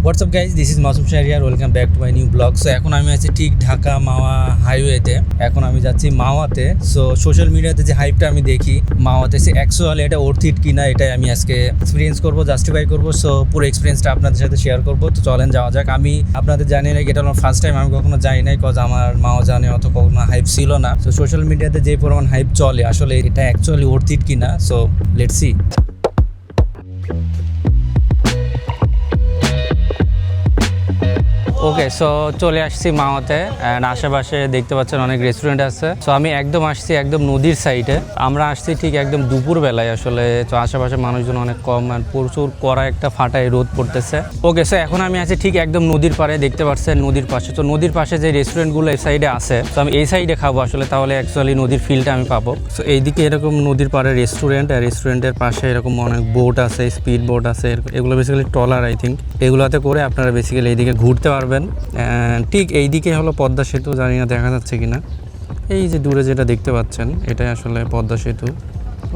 WhatsApp guys, this is Masum Shahriar, welcome back to my new blog. So এখন আমি আছি ঠিক ঢাকা মাওয়া হাইওয়েতে। এখন আমি যাচ্ছি মাওয়াতে। সো সোশ্যাল মিডিয়াতে যে হাইপটা আমি দেখি মাওয়াতে, সে অ্যাকচুয়ালি এটা অর্থিট কিনা এটাই আমি আজকে এক্সপিরিয়েন্স করবো, জাস্টিফাই করবো। সো পুরো এক্সপিরিয়েন্সটা আপনাদের সাথে শেয়ার করবো। তো চলেন যাওয়া যাক। আমি আপনাদের জানি না, এটা আমার ফার্স্ট টাইম, আমি কখনো যাই নাই, কজ আমার মাওয়া জানে অত কখনো হাইপ ছিল না। সো সোশ্যাল মিডিয়াতে যে পরিমাণ হাইপ চলে, আসলে এটা অ্যাকচুয়ালি অর্থিট কিনা। So let's see. Okay, so চলে আসছি মাওয়াতে অ্যান্ড আশেপাশে দেখতে পাচ্ছেন অনেক রেস্টুরেন্ট আছে। সো আমি একদম আসছি একদম নদীর সাইডে। আমরা আসছি ঠিক একদম দুপুরবেলায় আসলে। তো আশেপাশে মানুষজন অনেক কম আর প্রচুর কড়া একটা ফাটায় রোদ পড়তেছে। ওকে, সো এখন আমি আছি ঠিক একদম নদীর পাড়ে, দেখতে পাচ্ছেন নদীর পাশে। তো নদীর পাশে যে রেস্টুরেন্টগুলো এই সাইডে আছে, তো আমি এই সাইডে খাবো আসলে, তাহলে অ্যাকচুয়ালি নদীর ফিলটা আমি পাবো। সো এইদিকে এরকম নদীর পাড়ে রেস্টুরেন্ট, আর রেস্টুরেন্টের পাশে এরকম অনেক বোট আছে, স্পিড বোট আছে, এগুলো বেসিক্যালি ট্রলার আই থিঙ্ক। এগুলোতে করে আপনারা বেসিক্যালি এইদিকে ঘুরতে পারবেন। ঠিক এইদিকে হলো পদ্মা সেতু, জানি না দেখা যাচ্ছে কিনা। এই যে দূরে যেটা দেখতে পাচ্ছেন এটাই আসলে পদ্মা সেতু।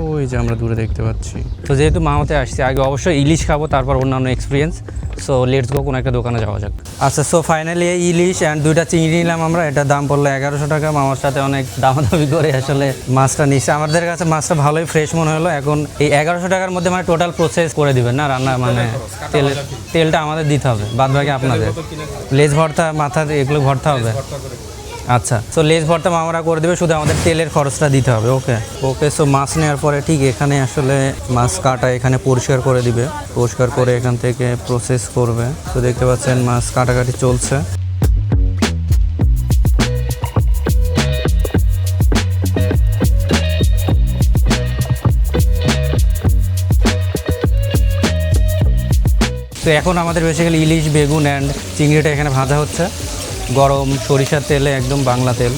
ওই যে আমরা দূরে দেখতে পাচ্ছি। তো যেহেতু মাওয়াতে আসছি, আগে অবশ্যই ইলিশ খাবো, তারপর অন্যান্য এক্সপিরিয়েন্স। সো লেটস গো, কোনো একটা দোকানে যাওয়া যাক। আচ্ছা, সো ফাইনালি ইলিশ অ্যান্ড 2টা চিংড়ি নিলাম আমরা। এটার দাম পড়লো 1100 টাকা। মামার সাথে অনেক দামাদামি করে আসলে মাছটা নিচ্ছে। আমাদের কাছে মাছটা ভালোই ফ্রেশ মনে হলো। এখন এই 1100 টাকার মধ্যে মানে টোটাল প্রসেস করে দিবেন না রান্না, মানে তেলটা আমাদের দিতে হবে, বাদ বাকি আপনাদের। লেজ ভর্তা, মাথা এগুলো ভর্তা হবে। আচ্ছা, সো লেজ ভর্তা মামারা করে দেবে, শুধু আমাদের তেলের খরচটা দিতে হবে। ওকে ওকে, সো মাছ নেওয়ার পরে ঠিক এখানে আসলে মাছ কাটা এখানে পরিষ্কার করে দিবে, পরিষ্কার করে এখান থেকে প্রসেস করবে। তো দেখতে পাচ্ছেন মাছ কাটাকাটি চলছে। তো এখন আমাদের বেসিক্যালি ইলিশ, বেগুন অ্যান্ড চিংড়িটা এখানে ভাজা হচ্ছে গরম সরিষার তেলে, একদম বাংলা তেল।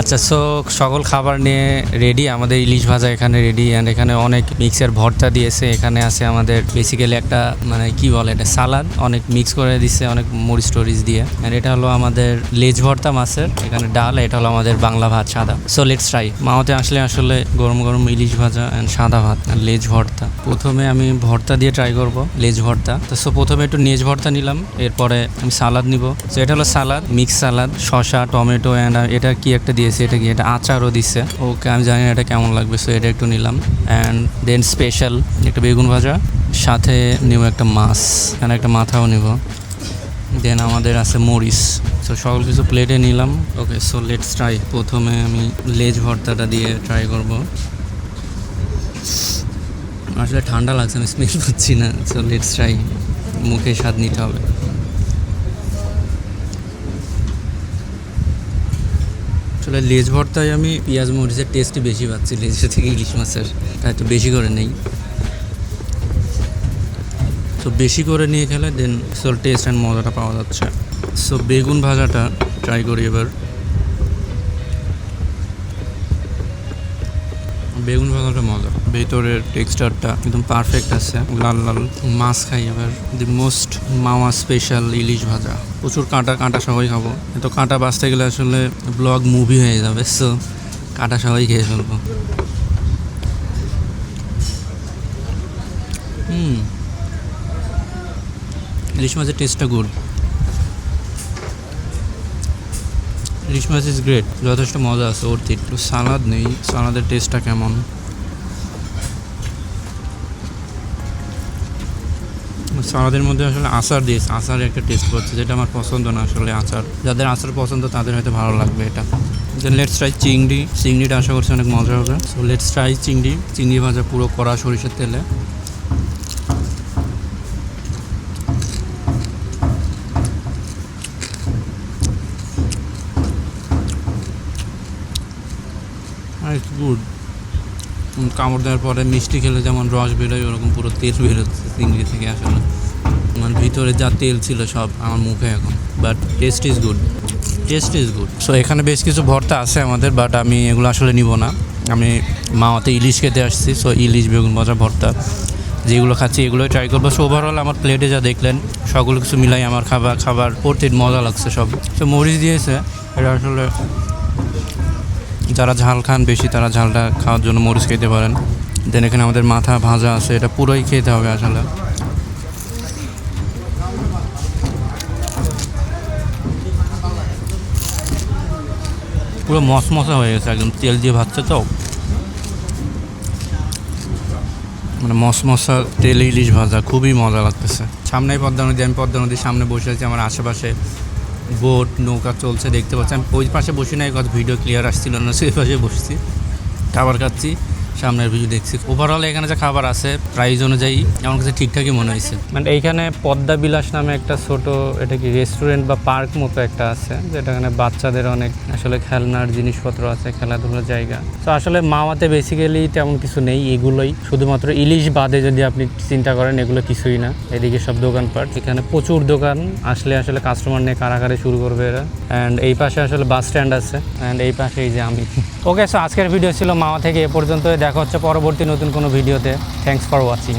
আচ্ছা, সো সকল খাবার নিয়ে রেডি, আমাদের ইলিশ ভাজা এখানে রেডি অ্যান্ড এখানে অনেক মিক্সের ভর্তা দিয়েছে। এখানে আছে আমাদের বেসিক্যালি একটা মানে কি বলে এটা, সালাদ, অনেক মিক্স করে দিচ্ছে অনেক মরিচ টরিচ দিয়ে। অ্যান্ড এটা হলো আমাদের লেজ ভর্তা মাছের, এখানে ডাল, এটা হলো আমাদের বাংলা ভাত সাদা। So let's try. মাওয়াতে আসলে আসলে গরম গরম ইলিশ ভাজা অ্যান্ড সাদা ভাত আর লেজ ভর্তা। প্রথমে আমি ভর্তা দিয়ে ট্রাই করব, লেজ ভর্তা। তো সো প্রথমে একটু লেজ ভর্তা নিলাম, এরপরে আমি সালাদ নিব। সো এটা হলো সালাদ, মিক্স সালাদ, শসা, টমেটো অ্যান্ড এটা কি একটা দিয়েছে, এটা কি, এটা আচারও দিচ্ছে। ওকে, আমি জানি না এটা কেমন লাগবে। সো এটা একটু নিলাম অ্যান্ড দেন স্পেশাল একটা বেগুন ভাজা, সাথে নিব একটা মাছ, এখানে একটা মাথাও নিব। দেন আমাদের আছে মরিচ। সো সকল কিছু প্লেটে নিলাম। ওকে, সো লেটস ট্রাই। প্রথমে আমি লেজ ভর্তাটা দিয়ে ট্রাই করব। আসলে ঠান্ডা লাগছে, আমি স্মেল পাচ্ছি না। সো লেটস ট্রাই, মুখে স্বাদ নিতে হবে। আসলে লেজ ভর্তায় আমি পেঁয়াজ মরিচের টেস্টই বেশি পাচ্ছি লেজের থেকে, ইলিশ মাছের তাই একটু বেশি করে নেই। সো বেশি করে নিয়ে খেলে দেন সোল টেস্ট অ্যান্ড মজাটা পাওয়া যাচ্ছে। সো বেগুন ভাজাটা ট্রাই করি এবার। বেগুন ভাজাটা মজা, ভেতরের টেক্সচারটা একদম পারফেক্ট আছে, লাল লাল। মাছ খাই এবার, দি মোস্ট মাওয়া স্পেশাল ইলিশ ভাজা। প্রচুর কাঁটা, কাঁটা সবাই খাবো, এত কাঁটা বাঁচতে গেলে আসলে ব্লগ মুভি হয়ে যাবে। সো কাঁটা সবাই খেয়ে ফেলবো। ইলিশ মাছের টেস্টটা good. Ilish maach is great, যথেষ্ট মজা আছে ওর। একটু সালাদ নেই, সালাদের টেস্টটা কেমন। সালাদের মধ্যে আসলে আচার দিয়েছে, আচারের একটা টেস্ট পাচ্ছে, যেটা আমার পছন্দ না আসলে। আচার, যাদের আচার পছন্দ তাদের হয়তো ভালো লাগবে এটা। দেন লেটস ট্রাই চিংড়ি। চিংড়িটা আশা করছি অনেক মজা হবে। সো লেটস ট্রাই চিংড়ি। চিংড়ি ভাজা পুরো কড়া সরিষার তেলে। It's good. কামড় দেওয়ার পরে মিষ্টি খেলে যেমন রস বেরোয়, ওরকম পুরো তেল বেরোচ্ছে চিংড়ি থেকে আসলে। মানে ভিতরে যা তেল ছিল সব আমার মুখে এখন। But test is good, test is good. So এখানে বেশ কিছু ভর্তা আছে আমাদের, বাট আমি এগুলো আসলে নিব না। আমি মাওয়াতে ইলিশ খেতে আসছি। সো ইলিশ, বেগুন ভাজা, ভর্তা যেগুলো খাচ্ছি এগুলোই ট্রাই করবো। সো ওভারঅল আমার প্লেটে যা দেখলেন সকল কিছু মিলাই আমার খাবার পড়তে মজা লাগছে সব। সো মরিচ দিয়েছে, এটা আসলে যারা ঝাল খান বেশি তারা ঝালটা খাওয়ার জন্য মরিচ খেতে পারেন। দেন এখানে আমাদের মাথা ভাজা আছে, এটা পুরোই খেতে হবে আসলে। পুরো মশমশা হয়ে গেছে, একদম তেল দিয়ে ভাজছে তো, মানে মশমশা তেল ইলিশ ভাজা, খুবই মজা লাগতেছে। সামনেই পদ্মা নদী, আমি পদ্মা নদীর সামনে বসে আছি। আমার আশেপাশে বোট নৌকা চলছে দেখতে পাচ্ছি। আমি ওই পাশে বসি নাই, কত ভিডিও ক্লিয়ার আসছিল না, সেই পাশে বসছি, খাবার খাচ্ছি, সামনের ভিডিও দেখছি। ওভারঅল এখানে যে খাবার আছে প্রাইস অনুযায়ী আমার কাছে ঠিকঠাকই মনে হয়েছে। মানে এইখানে পদ্মা বিলাস নামে একটা ছোট, এটা কি রেস্টুরেন্ট বা পার্ক মতো একটা আছে, যেটা এখানে বাচ্চাদের অনেক আসলে খেলনার জিনিসপত্র আছে, খেলাধুলার জায়গা। তো আসলে মাওয়াতে বেসিক্যালি তেমন কিছু নেই, এগুলোই শুধুমাত্র ইলিশ বাদে যদি আপনি চিন্তা করেন এগুলো কিছুই না। এদিকে সব দোকানপাট, এখানে প্রচুর দোকান, আসলে কাস্টমার নিয়ে কারাকারি শুরু করবে এরা। অ্যান্ড এই পাশে আসলে বাস স্ট্যান্ড আছে, অ্যান্ড এই পাশে এই যে আমি। ওকে, সো আজকের ভিডিও ছিল মাওয়া থেকে এ পর্যন্ত। দেখা হচ্ছে পরবর্তী নতুন কোনো ভিডিওতে। Thanks for watching.